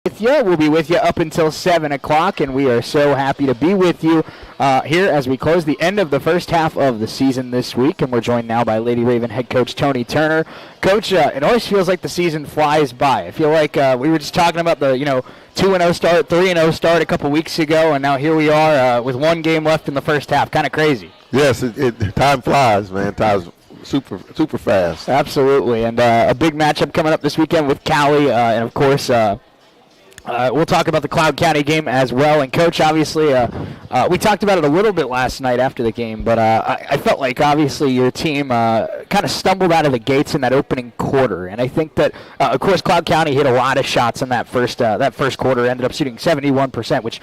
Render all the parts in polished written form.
with you. We'll be with you up until 7 o'clock, and we are so happy to be with you here as we close the end of the first half of the season this week. And we're joined now by Lady Raven head coach Tony Turner. Coach, it always feels like the season flies by. I feel like we were just talking about the 2-0 start, 3-0 start a couple weeks ago, and now here we are with one game left in the first half. Kind of crazy. Yes, time flies, man. Time's super fast. Absolutely, and a big matchup coming up this weekend with Cali, and of course we'll talk about the Cloud County game as well. And Coach, obviously, we talked about it a little bit last night after the game, but I felt like obviously your team kind of stumbled out of the gates in that opening quarter. And I think that, of course, Cloud County hit a lot of shots in that first quarter. Ended up shooting 71%, which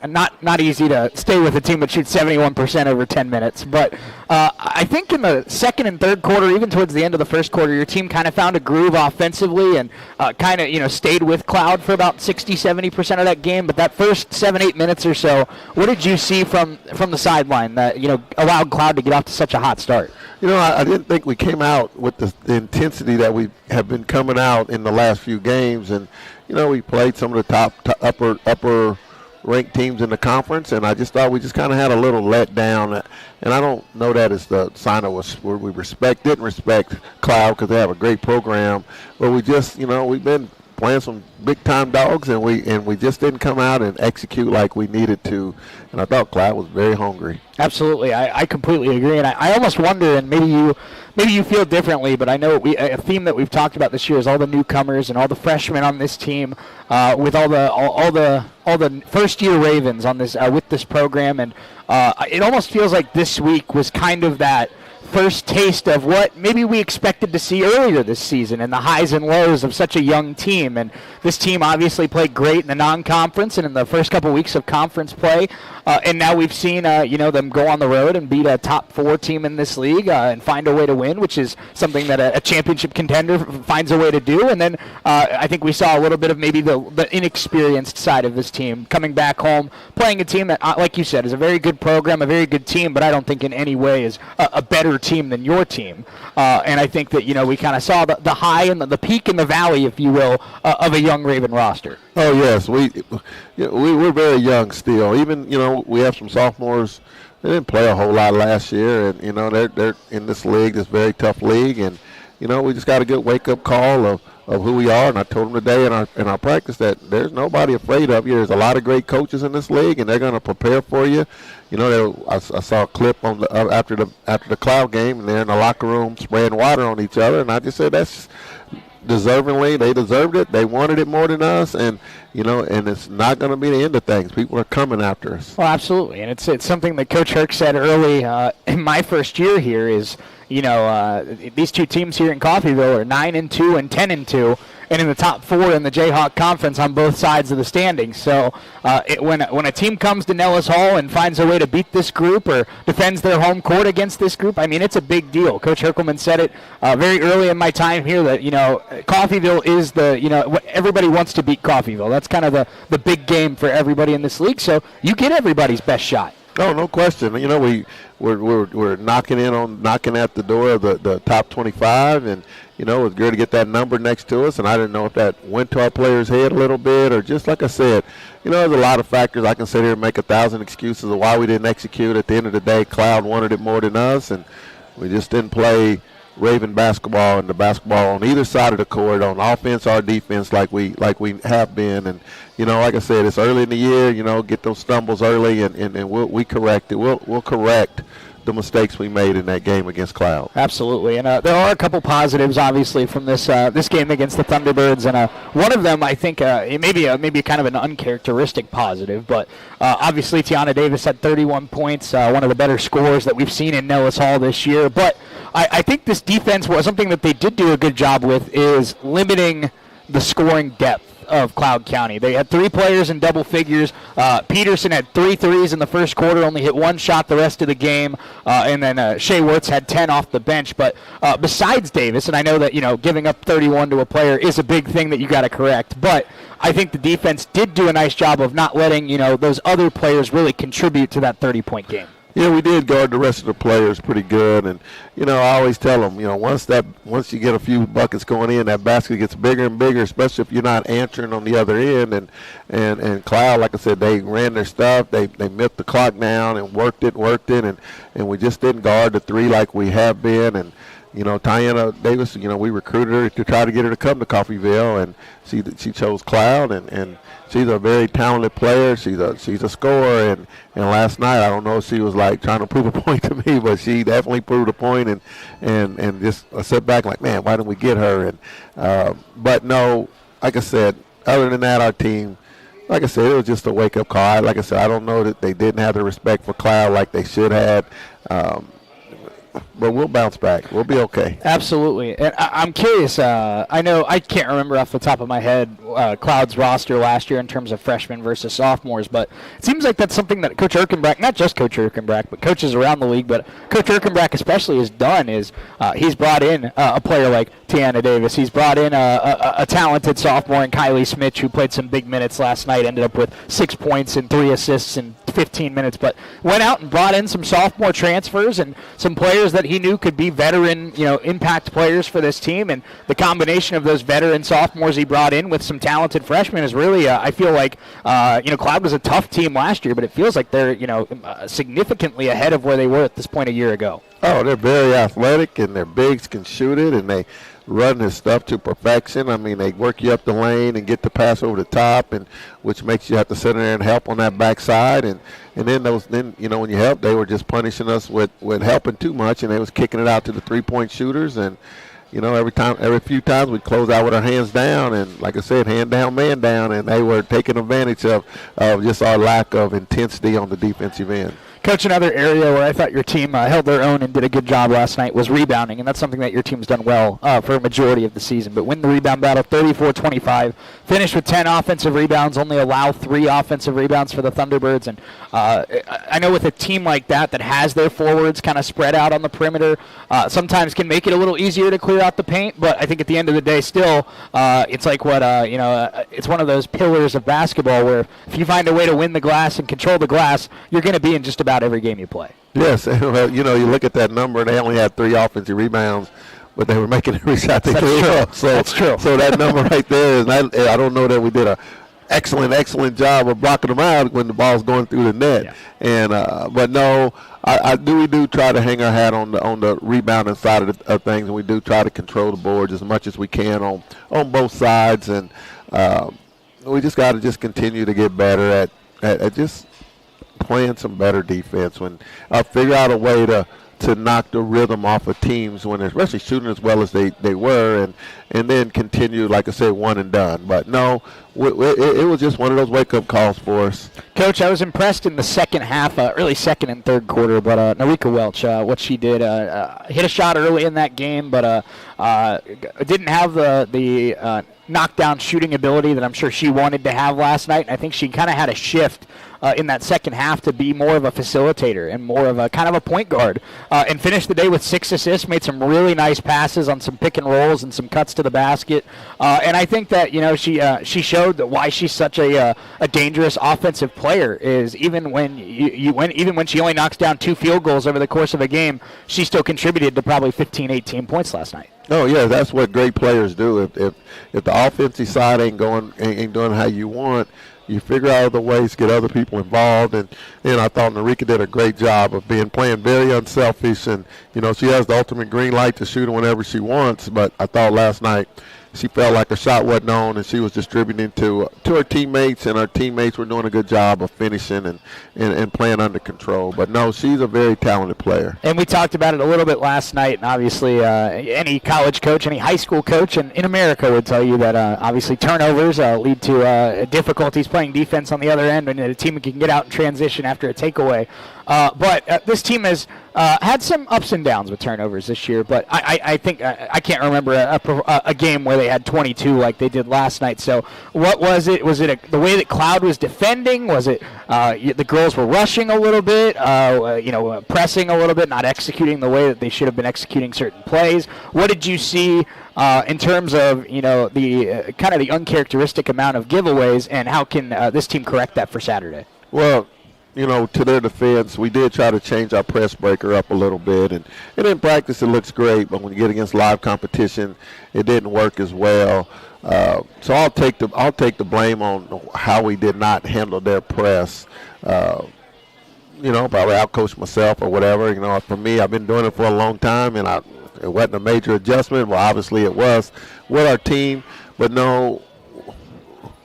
not easy to stay with a team that shoots 71% over 10 minutes. But I think in the second and third quarter, even towards the end of the first quarter, your team kind of found a groove offensively and kind of stayed with Cloud for about 60-70% of that game. But that first 7-8 minutes or so, what did you see from the sideline that allowed Cloud to get off to such a hot start? I didn't think we came out with the intensity that we have been coming out in the last few games, and we played some of the top upper ranked teams in the conference, and I just thought we just kind of had a little letdown. And I don't know that as the sign of us where we didn't respect Cloud because they have a great program, but we just we've been playing some big-time dogs, and we just didn't come out and execute like we needed to. And I thought Cloud was very hungry. Absolutely, I completely agree, and I almost wonder, and maybe you feel differently, but I know a theme that we've talked about this year is all the newcomers and all the freshmen on this team, with all the first-year Ravens on this with this program, and it almost feels like this week was kind of that first taste of what maybe we expected to see earlier this season and the highs and lows of such a young team. And this team obviously played great in the non-conference and in the first couple weeks of conference play. And now we've seen, them go on the road and beat a top 4 team in this league and find a way to win, which is something that a championship contender finds a way to do. And then I think we saw a little bit of maybe the inexperienced side of this team coming back home, playing a team that, like you said, is a very good program, a very good team, but I don't think in any way is a better team than your team. And I think that, we kind of saw the high and the peak and the valley, if you will, of a young Raven roster. Oh, yes. We're very young still. Even, we have some sophomores. They didn't play a whole lot last year, and, they're in this league, this very tough league, and, we just got a good wake-up call of who we are. And I told them today in our practice that there's nobody afraid of you. There's a lot of great coaches in this league, and they're going to prepare for you. I saw a clip on after the Cloud game, and they're in the locker room spraying water on each other, and I just said that's deservingly. They deserved it. They wanted it more than us, and and it's not going to be the end of things. People are coming after us. Well, absolutely, and it's something that Coach Herc said early in my first year here is, these two teams here in Coffeyville are 9-2 and 10-2, and in the top 4 in the Jayhawk Conference on both sides of the standings. So when a team comes to Nellis Hall and finds a way to beat this group or defends their home court against this group, I mean, it's a big deal. Coach Herkelman said it very early in my time here that, Coffeyville is everybody wants to beat Coffeyville. That's kind of the big game for everybody in this league. So you get everybody's best shot. Oh, no question. We're knocking at the door of the top 25, and it's good to get that number next to us. And I didn't know if that went to our players' head a little bit, or just like I said, there's a lot of factors. I can sit here and make 1,000 excuses of why we didn't execute. At the end of the day, Cloud wanted it more than us, and we just didn't play Raven basketball and the basketball on either side of the court, on offense or defense, like we have been. And like I said, it's early in the year. Get those stumbles early, and we correct it. We'll correct the mistakes we made in that game against Cloud. Absolutely, and there are a couple positives, obviously, from this game against the Thunderbirds, and one of them, I think, maybe kind of an uncharacteristic positive, but obviously Tiana Davis had 31 points, one of the better scorers that we've seen in Nellis Hall this year. But I think this defense was something that they did do a good job with, is limiting the scoring depth of Cloud County. They had 3 players in double figures. Peterson had 3 threes in the first quarter, only hit 1 shot the rest of the game, and then Shea Wirtz had 10 off the bench. But besides Davis, and I know that giving up 31 to a player is a big thing that you got to correct, but I think the defense did do a nice job of not letting those other players really contribute to that 30-point game. Yeah, we did guard the rest of the players pretty good, and I always tell them, once you get a few buckets going in, that basket gets bigger and bigger, especially if you're not answering on the other end. And Cloud, like I said, they ran their stuff, they milked the clock down and worked it, and we just didn't guard the three like we have been. And Tiana Davis, we recruited her to try to get her to come to Coffeyville, and she chose Cloud, and she's a very talented player. She's a scorer, and last night I don't know if she was like trying to prove a point to me, but she definitely proved a point, and just I sat back like, man, why didn't we get her? And but no, like I said, other than that, our team, like I said, it was just a wake up call. Like I said, I don't know that they didn't have the respect for Cloud like they should have. But we'll bounce back. We'll be okay. Absolutely. And I'm curious. I know I can't remember off the top of my head Cloud's roster last year in terms of freshmen versus sophomores, but it seems like that's something that Coach Erkenbrack, not just Coach Erkenbrack, but coaches around the league, but Coach Erkenbrack especially has done is he's brought in a player like Tiana Davis. He's brought in a talented sophomore in Kylie Smith who played some big minutes last night, ended up with 6 points and 3 assists in 15 minutes, but went out and brought in some sophomore transfers and some players that he knew could be veteran, impact players for this team. And the combination of those veteran sophomores he brought in with some talented freshmen is really, I feel like, Cloud was a tough team last year, but it feels like they're, significantly ahead of where they were at this point a year ago. Oh, they're very athletic, and their bigs can shoot it, and they run this stuff to perfection. I mean, they work you up the lane and get the pass over the top, and which makes you have to sit there and help on that backside. And then when you help, they were just punishing us with helping too much, and they was kicking it out to the 3-point shooters. And every few times we'd close out with our hands down, and like I said, hand down, man down, and they were taking advantage of just our lack of intensity on the defensive end. Coach, another area where I thought your team held their own and did a good job last night was rebounding, and that's something that your team's done well for a majority of the season. But win the rebound battle 34-25, finish with 10 offensive rebounds, only allow 3 offensive rebounds for the Thunderbirds. And I know with a team like that has their forwards kind of spread out on the perimeter, sometimes can make it a little easier to clear out the paint. But I think at the end of the day, still, it's like it's one of those pillars of basketball where if you find a way to win the glass and control the glass, you're going to be in just about every game you play. Yes, you look at that number, and they only had 3 offensive rebounds, but they were making every shot they could up. So that's true. So that number right there is I don't know that we did a excellent job of blocking them out when the ball's going through the net. Yeah. And but no, we do try to hang our hat on the rebounding side of things, and we do try to control the boards as much as we can on both sides, and we just got to just continue to get better at just playing some better defense. When figure out a way to knock the rhythm off of teams when they're especially shooting as well as they were, and then continue, like I said, one and done. But no, it was just one of those wake-up calls for us. Coach, I was impressed in the second half, really second and third quarter, but Narika Welch, what she did, hit a shot early in that game, but didn't have the knockdown shooting ability that I'm sure she wanted to have last night, and I think she kind of had a shift in that second half to be more of a facilitator and more of a kind of a point guard, and finished the day with 6 assists, made some really nice passes on some pick and rolls and some cuts to the basket, and I think that she showed that why she's such a dangerous offensive player is even when even when she only knocks down 2 field goals over the course of a game, she still contributed to probably 15-18 points last night. Oh yeah, that's what great players do. If the offensive side ain't doing how you want, you figure out other ways to get other people involved, and I thought Narika did a great job of playing very unselfish, and she has the ultimate green light to shoot whenever she wants. But I thought last night she felt like her shot wasn't on, and she was distributing to her teammates, and her teammates were doing a good job of finishing and playing under control. But no, she's a very talented player. And we talked about it a little bit last night, and obviously any college coach, any high school coach in America would tell you that obviously turnovers lead to difficulties playing defense on the other end, and a team can get out and transition after a takeaway. But this team has had some ups and downs with turnovers this year, but I think I can't remember a game where they had 22 like they did last night. So what was it? Was it the way that Cloud was defending? Was it the girls were rushing a little bit, pressing a little bit, not executing the way that they should have been executing certain plays? What did you see in terms of the kind of the uncharacteristic amount of giveaways, and how can this team correct that for Saturday? Well, to their defense, we did try to change our press breaker up a little bit, and in practice it looks great, but when you get against live competition, it didn't work as well. So I'll take the blame on how we did not handle their press. Probably outcoached myself or whatever. For me, I've been doing it for a long time, and it wasn't a major adjustment. Well, obviously it was with our team, but no,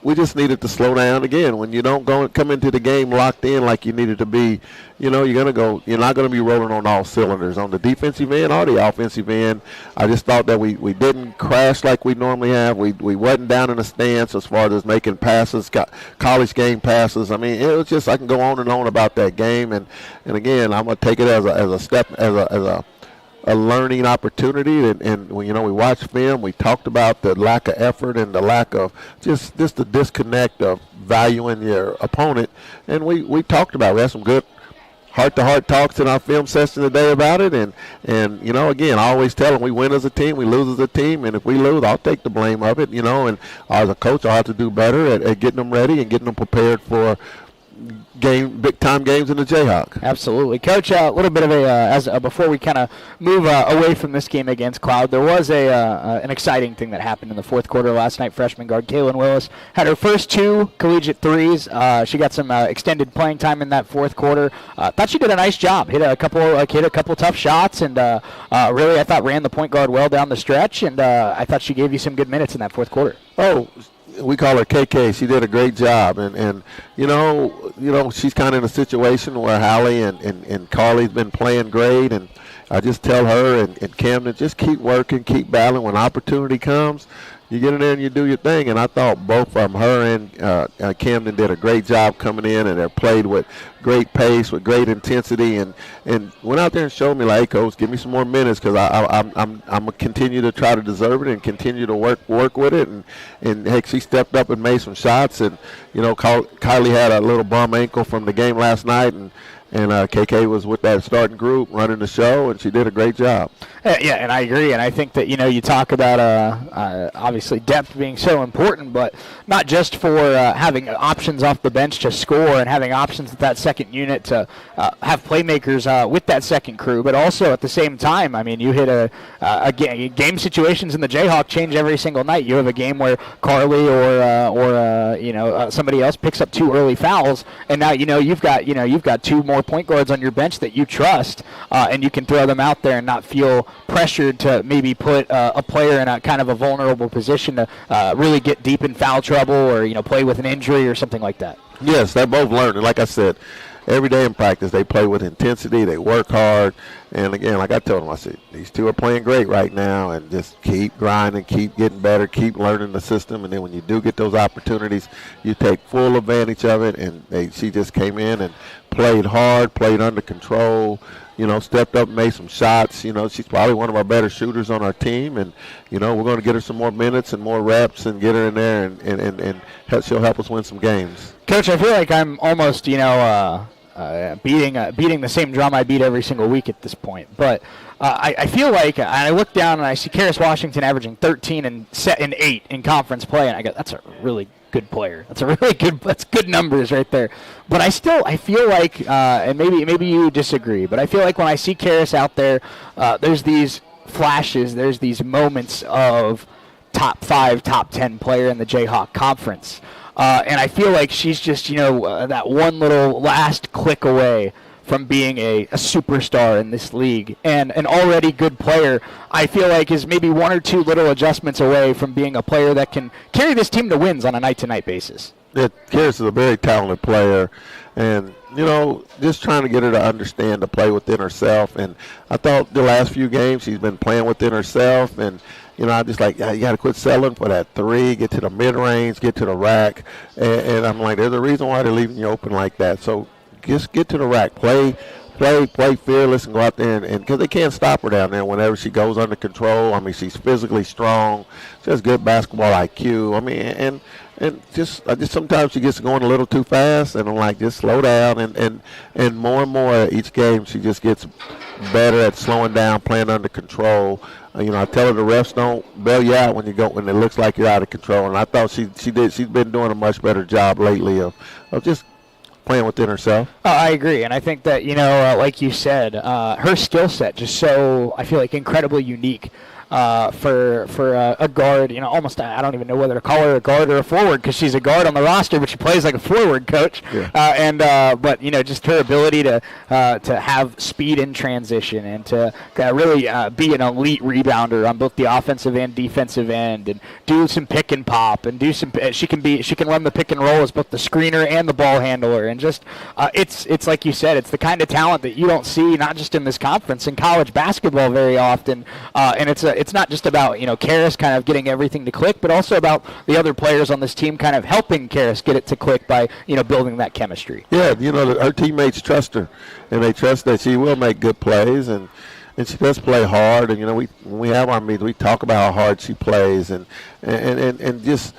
we just needed to slow down again. When you don't come into the game locked in like you needed to be, you're not going to be rolling on all cylinders on the defensive end or the offensive end. I just thought that we didn't crash like we normally have. We wasn't down in the stance as far as making passes, college game passes. I mean, it was just, I can go on and on about that game, and again, I'm going to take it as a step, as a learning opportunity, and when we watched film, we talked about the lack of effort and the lack of just the disconnect of valuing your opponent, and we talked about it. We had some good heart-to-heart talks in our film session today about it, and again, I always tell them we win as a team, we lose as a team, and if we lose, I'll take the blame of it, and as a coach, I'll have to do better at getting them ready and getting them prepared for big-time games in the Jayhawk. Absolutely. Coach, a little bit of before we kind of move away from this game against Cloud, there was an exciting thing that happened in the fourth quarter last night. Freshman guard Kaylin Willis had her first 2 collegiate threes. She got some extended playing time in that fourth quarter. Thought she did a nice job. Hit a couple tough shots, and really I thought ran the point guard well down the stretch, and I thought she gave you some good minutes in that fourth quarter. Oh, we call her KK. She did a great job, and she's kind of in a situation where Hallie and Carly's been playing great, and I just tell her and Camden, just keep working, keep battling. When opportunity comes, you get in there and you do your thing. And I thought both of them, her and Camden, did a great job coming in, and they played with great pace, with great intensity, and went out there and showed me, like, hey, Coach, give me some more minutes, because I'm gonna continue to try to deserve it and continue to work with it. And heck, she stepped up and made some shots. And Kylie had a little bum ankle from the game last night, and KK was with that starting group running the show, and she did a great job. Yeah, and I agree. And I think that, you talk about obviously depth being so important, but not just for having options off the bench to score and having options at that second unit to have playmakers with that second crew, but also at the same time, I mean, you hit game situations in the Jayhawk change every single night. You have a game where Carly or somebody else picks up 2 early fouls, and now you've got 2 more point guards on your bench that you trust, and you can throw them out there and not feel pressured to maybe put a player in a kind of a vulnerable position to really get deep in foul trouble or play with an injury or something like that. Yes, they both learned, and like I said, every day in practice they play with intensity, they work hard, and again, like I told them, I said, these 2 are playing great right now, and just keep grinding, keep getting better, keep learning the system, and then when you do get those opportunities, you take full advantage of it. And she just came in and played hard, played under control, stepped up and made some shots. She's probably one of our better shooters on our team, and we're going to get her some more minutes and more reps and get her in there, and she'll help us win some games. Coach, I feel like I'm almost beating the same drum I beat every single week at this point, but I feel like I look down and I see Karis Washington averaging 13 and 8 in conference play, and I go, that's a really good player. That's good numbers right there. But I feel like, and maybe you disagree, but I feel like when I see Karis out there, there's these flashes, there's these moments of top 5, top 10 player in the Jayhawk Conference. And I feel like she's just, that one little last click away from being a superstar in this league, and an already good player, I feel like, is maybe 1 or 2 little adjustments away from being a player that can carry this team to wins on a night-to-night basis. Karis is a very talented player, and, just trying to get her to understand to play within herself. And I thought the last few games she's been playing within herself, and I just you got to quit settling for that 3, get to the mid-range, get to the rack. And I'm like, there's a reason why they're leaving you open like that. So just get to the rack, play fearless, and go out there, and because they can't stop her down there whenever she goes under control. I mean, she's physically strong. She has good basketball IQ. I mean, and just sometimes she gets going a little too fast, and I'm like, just slow down. And more each game, she just gets better at slowing down, playing under control. I tell her the refs don't bail you out when it looks like you're out of control. And I thought she's been doing a much better job lately of just playing within herself. Oh, I agree, and I think that, like you said, her skill set just so, I feel like, incredibly unique. For a guard, almost I don't even know whether to call her a guard or a forward because she's a guard on the roster, but she plays like a forward, Coach. Yeah. But just her ability to have speed in transition and to really be an elite rebounder on both the offensive and defensive end, and do some pick and pop, and do some. She can run the pick and roll as both the screener and the ball handler, and just it's like you said, it's the kind of talent that you don't see not just in this conference, in college basketball very often, and it's not just about, Karis kind of getting everything to click, but also about the other players on this team kind of helping Karis get it to click by, building that chemistry. Yeah, her teammates trust her, and they trust that she will make good plays, and she does play hard. And, when we have our meetings, we talk about how hard she plays and just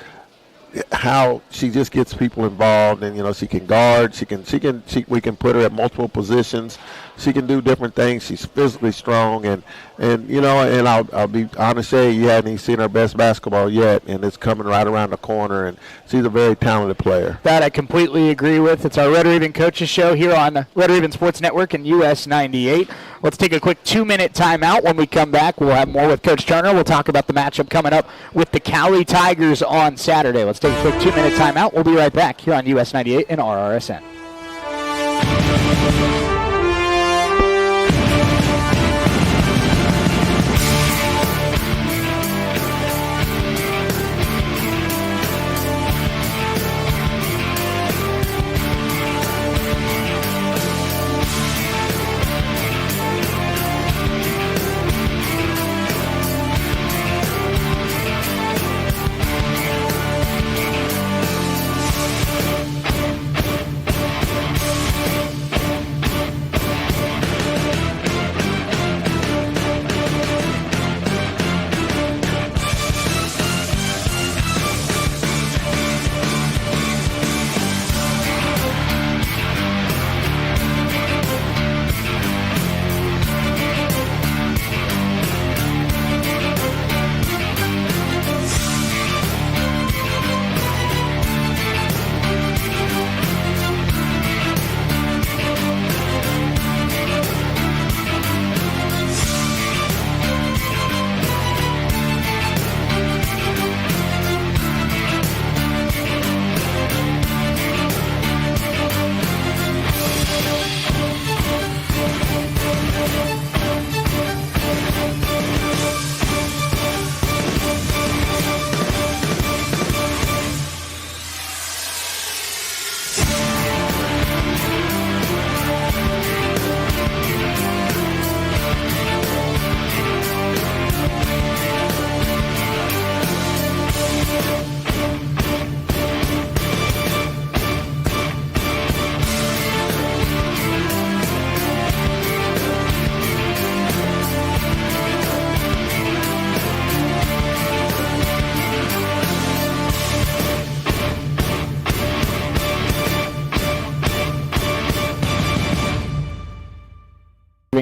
how she just gets people involved, and she can guard, we can put her at multiple positions. She can do different things. She's physically strong, and I'll be honest, say you haven't even seen her best basketball yet, and it's coming right around the corner, and she's a very talented player. That I completely agree with. It's our Red Raven Coaches Show here on Red Raven Sports Network and US 98. Let's take a quick 2-minute timeout. When we come back, we'll have more with Coach Turner. We'll talk about the matchup coming up with the Cali Tigers on Saturday. Let's take a quick 2-minute timeout. We'll be right back here on US 98 and RRSN.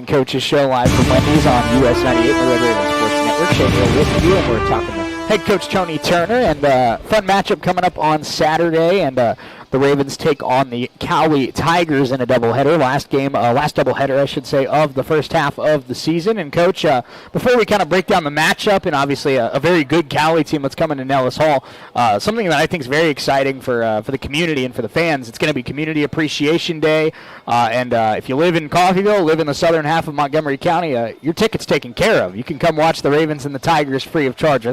Coaches Show live from Wendy's on US 98 and the Red Raven Sports Network. Shane here with you, and we're talking to head coach Tony Turner, and fun matchup coming up on Saturday, and the Ravens take on the Cali Tigers in a doubleheader. Last doubleheader, I should say, of the first half of the season. And Coach, before we kind of break down the matchup, and obviously a very good Cali team that's coming to Nellis Hall, something that I think is very exciting for the community and for the fans. It's going to be Community Appreciation Day, and if you live in Coffeyville, live in the southern half of Montgomery County, your ticket's taken care of. You can come watch the Ravens and the Tigers free of charge.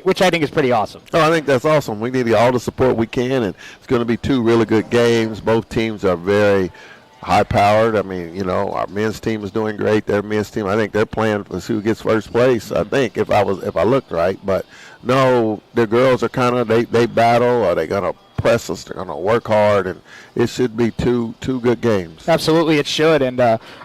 Which I think is pretty awesome. Oh, I think that's awesome. We need all the support we can, and it's going to be two really good games. Both teams are very high-powered. I mean, our men's team is doing great. Their men's team, I think they're playing for who gets first place. I think if I looked right, but no, the girls are kind of they battle. Are they going to press us? They're going to work hard, and it should be two good games. Absolutely, it should. And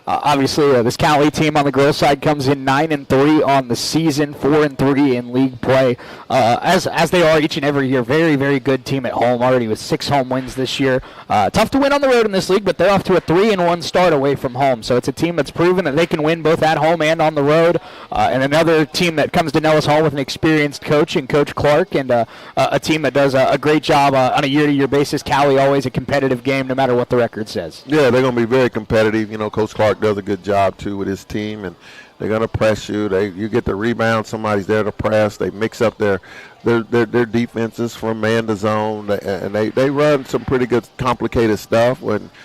obviously, this Cali team on the girls' side comes in 9-3 on the season, 4-3 in league play, as they are each and every year. Very, very good team at home. Already with 6 home wins this year. Tough to win on the road in this league, but they're off to a 3-1 start away from home. So it's a team that's proven that they can win both at home and on the road. And another team that comes to Nellis Hall with an experienced coach in Coach Clark, and a team that does a great job on a a year-to-year basis, Cali always a competitive game no matter what the record says. Yeah, they're going to be very competitive. You know, Coach Clark does a good job, too, with his team, and they're going to press you. You get the rebound, somebody's there to press. They mix up their defenses from man to zone, and they run some pretty good complicated stuff when –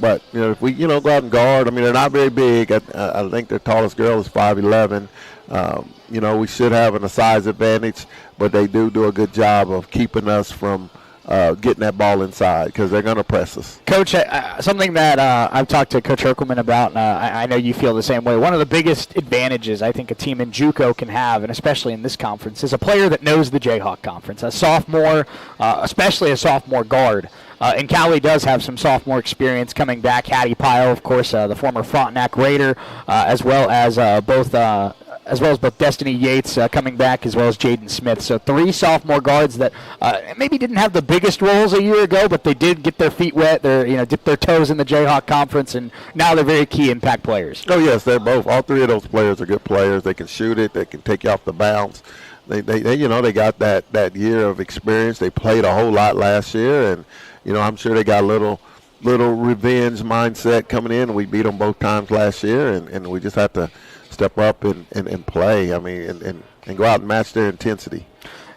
but if we go out and guard, I mean, they're not very big. I think their tallest girl is 5'11". We should have a size advantage, but they do a good job of keeping us from getting that ball inside because they're going to press us. Coach, something that I've talked to Coach Herkelman about, and I know you feel the same way. One of the biggest advantages I think a team in JUCO can have, and especially in this conference, is a player that knows the Jayhawk Conference, a sophomore, especially a sophomore guard. And Cali does have some sophomore experience coming back. Hattie Pyle, of course, the former Frontenac Raider, as well as both Destiny Yates coming back, as well as Jaden Smith. So 3 sophomore guards that maybe didn't have the biggest roles a year ago, but they did get their feet wet. They dip their toes in the Jayhawk Conference, and now they're very key impact players. Oh yes, they're both. All 3 of those players are good players. They can shoot it. They can take you off the bounce. They got that year of experience. They played a whole lot last year, and I'm sure they got a little revenge mindset coming in. We beat them both times last year, and we just have to step up and play. I mean, and go out and match their intensity.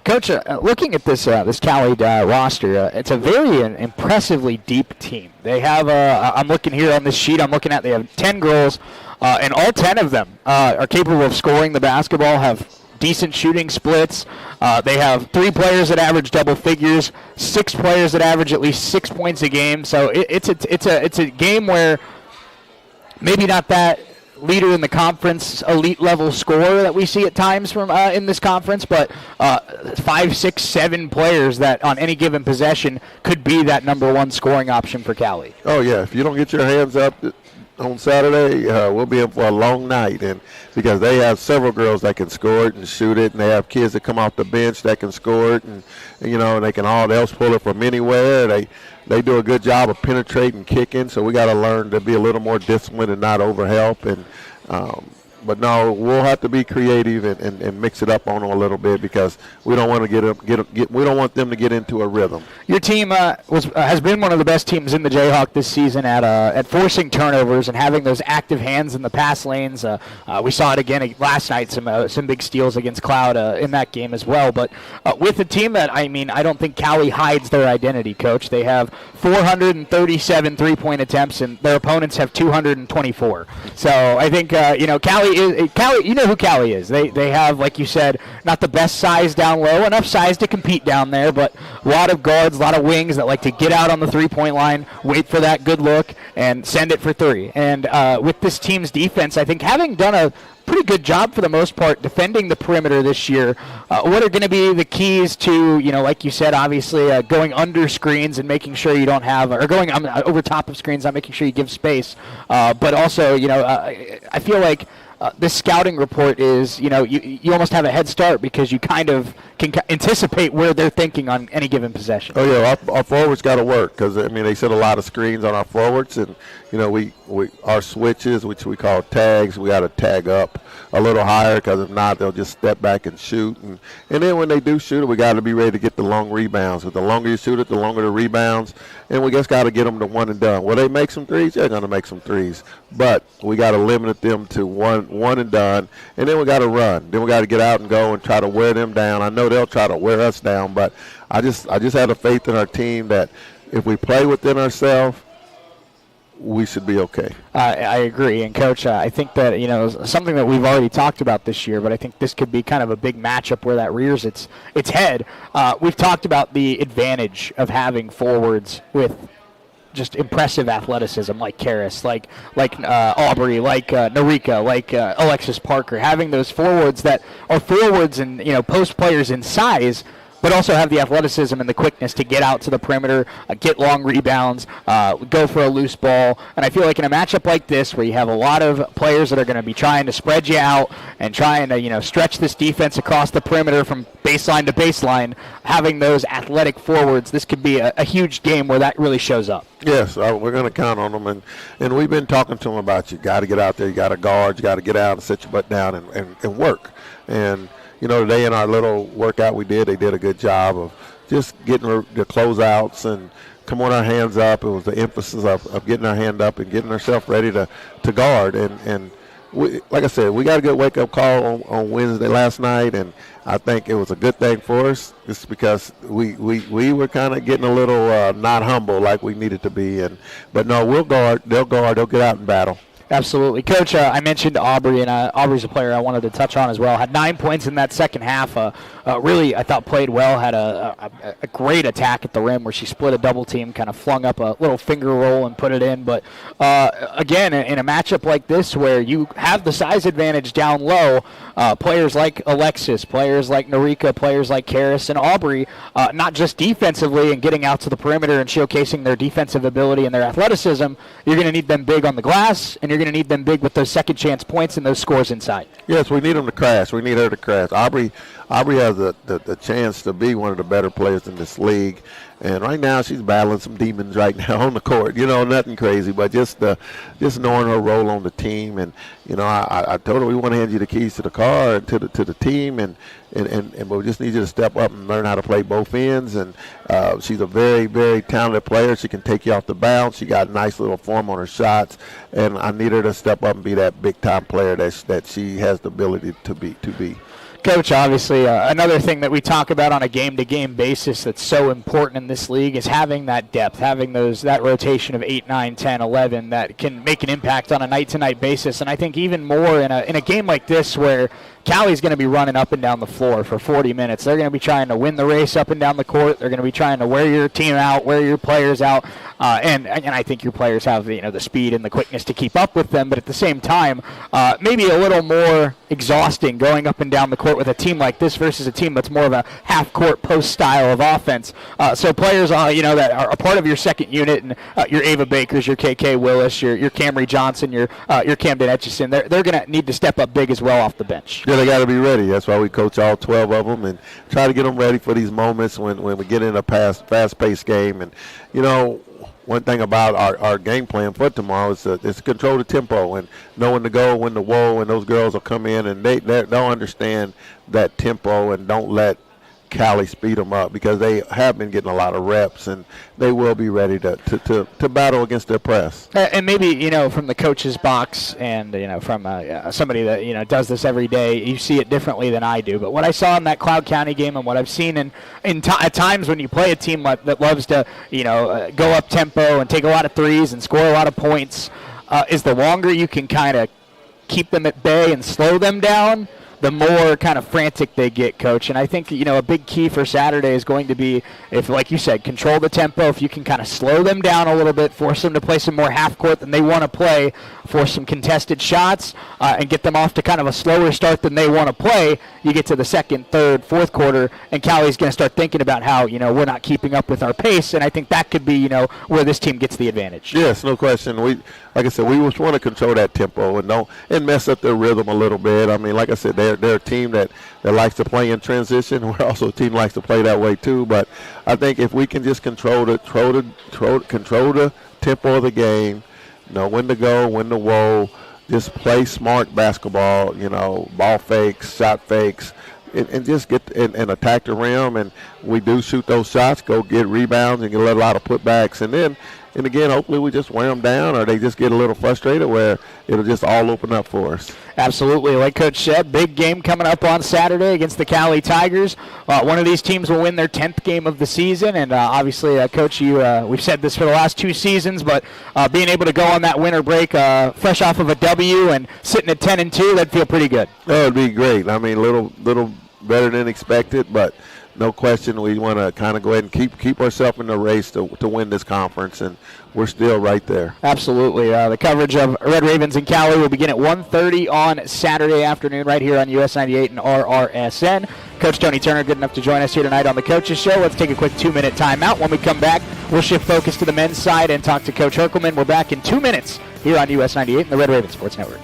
Coach, looking at this Cali roster, it's a very impressively deep team. They have, I'm looking here on this sheet, they have 10 girls, and all 10 of them are capable of scoring the basketball, have decent shooting splits. They have 3 players that average double figures, 6 players that average at least 6 points a game. So it's a game where maybe not that leader in the conference, elite level scorer that we see at times from in this conference, but 5, 6, 7 players that on any given possession could be that number 1 scoring option for Cali. Oh yeah, if you don't get your hands up on Saturday, we'll be in for a long night, and because they have several girls that can score it and shoot it, and they have kids that come off the bench that can score it, and they'll pull it from anywhere. They do a good job of penetrating, kicking, so we got to learn to be a little more disciplined and not overhelp. And but no, we'll have to be creative and mix it up on them a little bit because we don't want to we don't want them to get into a rhythm. Your team has been one of the best teams in the Jayhawk this season at forcing turnovers and having those active hands in the pass lanes. We saw it again last night, some big steals against Cloud in that game as well. But with a team that, I don't think Cali hides their identity, Coach. They have 437 three-point attempts, and their opponents have 224. So I think Cali. You know who Cali is. They have, like you said, not the best size down low, enough size to compete down there, but a lot of guards, a lot of wings that like to get out on the three-point line, wait for that good look, and send it for 3. And with this team's defense, I think having done a pretty good job for the most part defending the perimeter this year, what are going to be the keys to, like you said, obviously going under screens and making sure you don't have, or going over top of screens, not making sure you give space, but also, I feel like this scouting report is, you almost have a head start because you kind of can anticipate where they're thinking on any given possession. Oh yeah, our forwards got to work because they set a lot of screens on our forwards, and we our switches, which we call tags, we got to tag up a little higher because if not, they'll just step back and shoot, and then when they do shoot it, we got to be ready to get the long rebounds. But the longer you shoot it, the longer the rebounds, and we just got to get them to one and done. Will they make some threes? They're going to make some threes, but we got to limit them to one and done, and then we got to run. Then we got to get out and go and try to wear them down. I know they'll try to wear us down, but I just had a faith in our team that if we play within ourselves, we should be okay. I agree. And, Coach, I think that, something that we've already talked about this year, but I think this could be kind of a big matchup where that rears its head. We've talked about the advantage of having forwards with just impressive athleticism like Karis, like Aubrey, like Narika, like Alexis Parker, having those forwards that are forwards and, post players in size, but also have the athleticism and the quickness to get out to the perimeter, get long rebounds, go for a loose ball. And I feel like in a matchup like this where you have a lot of players that are going to be trying to spread you out and trying to, stretch this defense across the perimeter from baseline to baseline, having those athletic forwards, this could be a huge game where that really shows up. Yes, we're going to count on them, and we've been talking to them about you got to get out there, you got to guard, you got to get out and sit your butt down and work. And today in our little workout we did, they did a good job of just getting the closeouts and come on our hands up. It was the emphasis of getting our hand up and getting ourselves ready to guard. And we, like I said, we got a good wake-up call on Wednesday last night, and I think it was a good thing for us just because we were kind of getting a little not humble like we needed to be. But no, we'll guard. They'll guard. They'll get out and battle. Absolutely. Coach, I mentioned Aubrey, and Aubrey's a player I wanted to touch on as well. Had 9 points in that second half. Really, I thought played well. Had a great attack at the rim where she split a double team, kind of flung up a little finger roll and put it in. But, again, in a matchup like this where you have the size advantage down low, players like Alexis, players like Narika, players like Karis and Aubrey, not just defensively and getting out to the perimeter and showcasing their defensive ability and their athleticism, you're going to need them big on the glass, and you're going to need them big with those second chance points and those scores inside. Yes, we need them to crash. We need her to crash. Aubrey has the chance to be one of the better players in this league. And right now she's battling some demons right now on the court. Nothing crazy, but just knowing her role on the team. And, I told her we want to hand you the keys to the car and to the team. And we just need you to step up and learn how to play both ends. And she's a very, very talented player. She can take you off the bounce. She got a nice little form on her shots. And I need her to step up and be that big-time player that she has the ability to be. Coach, obviously, another thing that we talk about on a game-to-game basis that's so important in this league is having that depth, having that rotation of 8, 9, 10, 11 that can make an impact on a night-to-night basis. And I think even more in a game like this where Callie's going to be running up and down the floor for 40 minutes. They're going to be trying to win the race up and down the court. They're going to be trying to wear your team out, wear your players out. And I think your players have the speed and the quickness to keep up with them. But at the same time, maybe a little more exhausting going up and down the court with a team like this versus a team that's more of a half-court post style of offense. So players that are a part of your second unit, and your Ava Bakers, your KK Willis, your Camry Johnson, your Camden Etchison, they're going to need to step up big as well off the bench. Yeah, they got to be ready. That's why we coach all 12 of them and try to get them ready for these moments when we get in a fast-paced game. And, one thing about our game plan for tomorrow is to control the tempo and know when to go, when to whoa, and those girls will come in and they'll understand that tempo and don't let Callie speed them up because they have been getting a lot of reps and they will be ready to battle against their press. And maybe, from the coach's box and, from somebody that, does this every day, you see it differently than I do. But what I saw in that Cloud County game and what I've seen at times when you play a team that loves to, go up tempo and take a lot of threes and score a lot of points, is the longer you can kind of keep them at bay and slow them down, the more kind of frantic they get, Coach. And I think, a big key for Saturday is going to be, if, like you said, control the tempo. If you can kind of slow them down a little bit, force them to play some more half court than they want to play, force some contested shots, and get them off to kind of a slower start than they want to play, you get to the second, third, fourth quarter, and Callie's going to start thinking about how, we're not keeping up with our pace. And I think that could be, where this team gets the advantage. Yes, no question. Like I said, we just want to control that tempo and mess up their rhythm a little bit. I mean, like I said, they're a team that likes to play in transition. We're also a team that likes to play that way too. But I think if we can just control the tempo of the game, know when to go, when to whoa, just play smart basketball. Ball fakes, shot fakes. And just get and attack the rim, and we do shoot those shots, go get rebounds, and get a lot of putbacks, and again, hopefully we just wear them down, or they just get a little frustrated where it'll just all open up for us. Absolutely. Like Coach said, big game coming up on Saturday against the Cali Tigers. One of these teams will win their 10th game of the season, and obviously, Coach, we've said this for the last 2 seasons, but being able to go on that winter break fresh off of a W and sitting at 10-2, that'd feel pretty good. Oh, it'd be great. I mean, a little better than expected, but no question we want to kind of go ahead and keep ourselves in the race to win this conference, and we're still right there. Absolutely. The coverage of Red Ravens and Cali will begin at 1:30 on Saturday afternoon right here on US 98 and RRSN. Coach Tony Turner, good enough to join us here tonight on the Coaches Show. Let's take a quick 2-minute timeout. When we come back, we'll shift focus to the men's side and talk to Coach Herkelman. We're back in 2 minutes here on US 98 and the Red Raven Sports Network.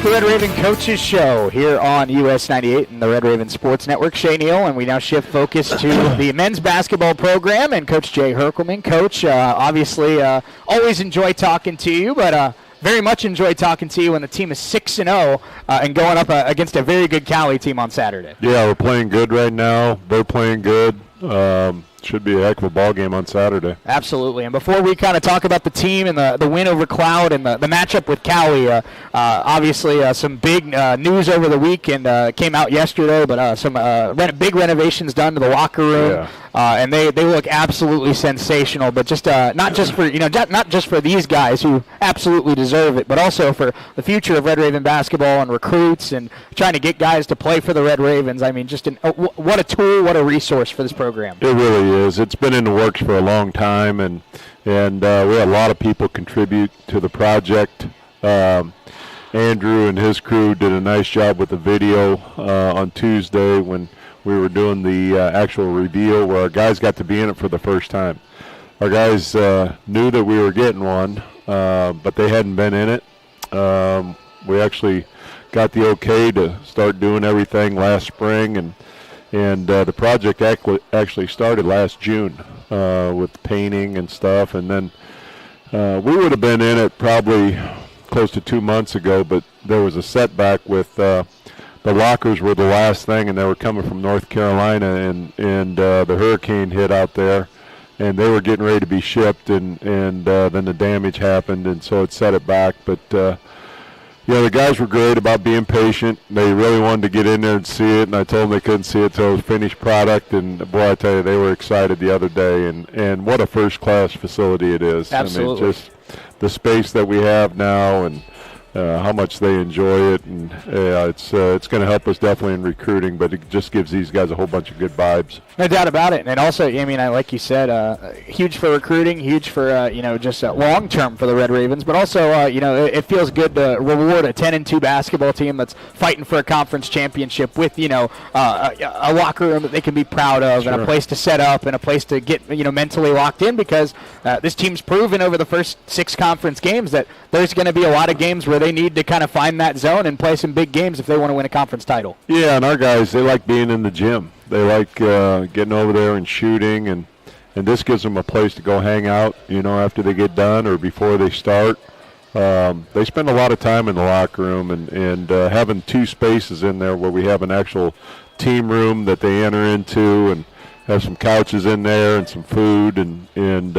the Red Raven Coaches Show here on US 98 and the Red Raven Sports Network. Shea Neal, and we now shift focus to the men's basketball program and Coach Jay Herkelman. Coach, obviously, always enjoy talking to you, but very much enjoy talking to you when the team is 6-0 and going up against a very good Cali team on Saturday. Yeah, we're playing good right now. They're playing good. Should be a heck of a ball game on Saturday. Absolutely. And before we kind of talk about the team and the win over Cloud and the matchup with Cali, obviously some big news over the weekend came out yesterday, but some big renovations done to the locker room. Yeah. And they look absolutely sensational, but just not just for not just for these guys who absolutely deserve it, but also for the future of Red Raven basketball and recruits and trying to get guys to play for the Red Ravens. I mean, just what a tool, what a resource for this program. It really is. It's been in the works for a long time, and we had a lot of people contribute to the project. Andrew and his crew did a nice job with the video on Tuesday when we were doing the actual reveal where our guys got to be in it for the first time. Our guys knew that we were getting one, but they hadn't been in it. We actually got the okay to start doing everything last spring, and the project actually started last June with painting and stuff, and then we would have been in it probably close to 2 months ago, but there was a setback with the lockers were the last thing, and they were coming from North Carolina, and the hurricane hit out there, and they were getting ready to be shipped, and then the damage happened, and so it set it back. But the guys were great about being patient. They really wanted to get in there and see it, and I told them they couldn't see it till it was finished product, and boy, I tell you, they were excited the other day, and what a first-class facility it is. Absolutely. I mean, just the space that we have now, and how much they enjoy it, and it's going to help us definitely in recruiting, but it just gives these guys a whole bunch of good vibes. No doubt about it. And also, I mean, like you said, huge for recruiting, huge for, just long-term for the Red Ravens, but also, it feels good to reward a 10-2 basketball team that's fighting for a conference championship with, a locker room that they can be proud of. Sure. And a place to set up and a place to get, mentally locked in, because this team's proven over the first 6 conference games that there's going to be a lot of games where they need to kind of find that zone and play some big games if they want to win a conference title. Yeah, and our guys, they like being in the gym. They like getting over there and shooting, and this gives them a place to go hang out, after they get done or before they start. They spend a lot of time in the locker room, and having 2 spaces in there where we have an actual team room that they enter into and have some couches in there and some food, and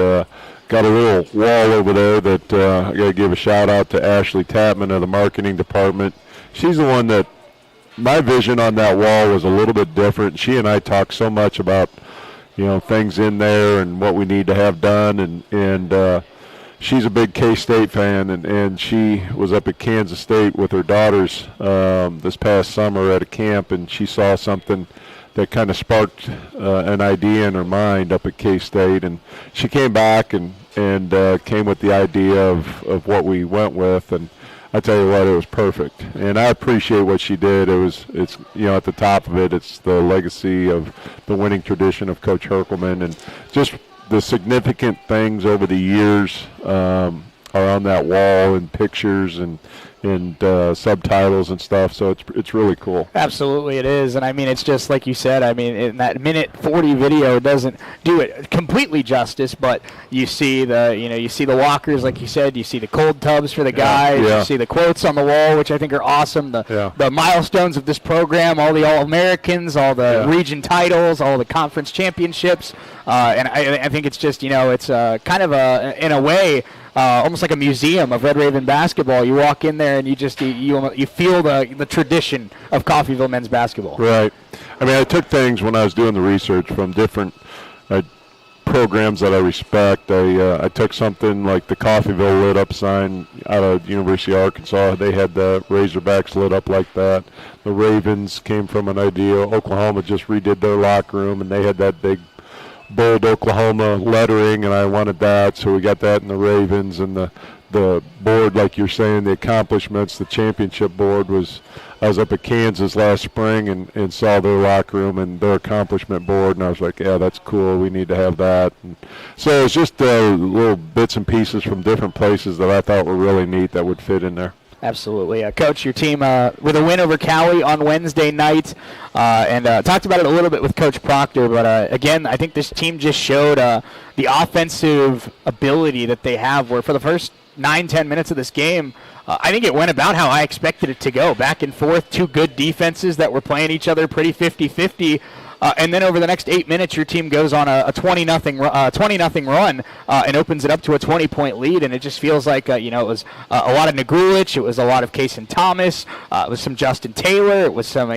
got a little wall over there that I got to give a shout out to Ashley Tapman of the marketing department. She's the one that, my vision on that wall was a little bit different. She and I talked so much about, things in there and what we need to have done, and she's a big K-State fan, and she was up at Kansas State with her daughters this past summer at a camp, and she saw something that kind of sparked an idea in her mind up at K-State, and she came back and came with the idea of what we went with, and I tell you what, it was perfect, and I appreciate what she did. It's at the top of it, it's the legacy of the winning tradition of Coach Herkelman, and just the significant things over the years are on that wall, and pictures and subtitles and stuff, so it's really cool. Absolutely, it is, and I mean, it's just like you said. I mean, in that minute 40 video doesn't do it completely justice, but you see the lockers, like you said, you see the cold tubs for the guys, you see the quotes on the wall, which I think are awesome. The milestones of this program, all the All-Americans, all the region titles, all the conference championships, and I think it's just it's kind of in a way. Almost like a museum of Red Raven basketball. You walk in there and you feel the tradition of Coffeyville men's basketball. Right. I mean, I took things when I was doing the research from different programs that I respect. I took something like the Coffeyville lit up sign out of University of Arkansas. They had the Razorbacks lit up like that. The Ravens came from an idea. Oklahoma just redid their locker room, and they had that big bold Oklahoma lettering, and I wanted that, so we got that in the Ravens. And the board, like you're saying, the accomplishments, the championship board I was up at Kansas last spring and saw their locker room and their accomplishment board, and I was like, yeah, that's cool, we need to have that. And so it's just little bits and pieces from different places that I thought were really neat that would fit in there. Absolutely. Coach, your team with a win over Cali on Wednesday night, and talked about it a little bit with Coach Proctor, but again, I think this team just showed the offensive ability that they have, where for the first 9-10 minutes of this game, I think it went about how I expected it to go. Back and forth, two good defenses that were playing each other pretty 50-50. And then over the next 8 minutes, your team goes on a 20-0 run and opens it up to a 20-point lead. And it just feels like, it was a lot of Nagulich. It was a lot of KUSN Thomas. It was some Justin Taylor. It was some,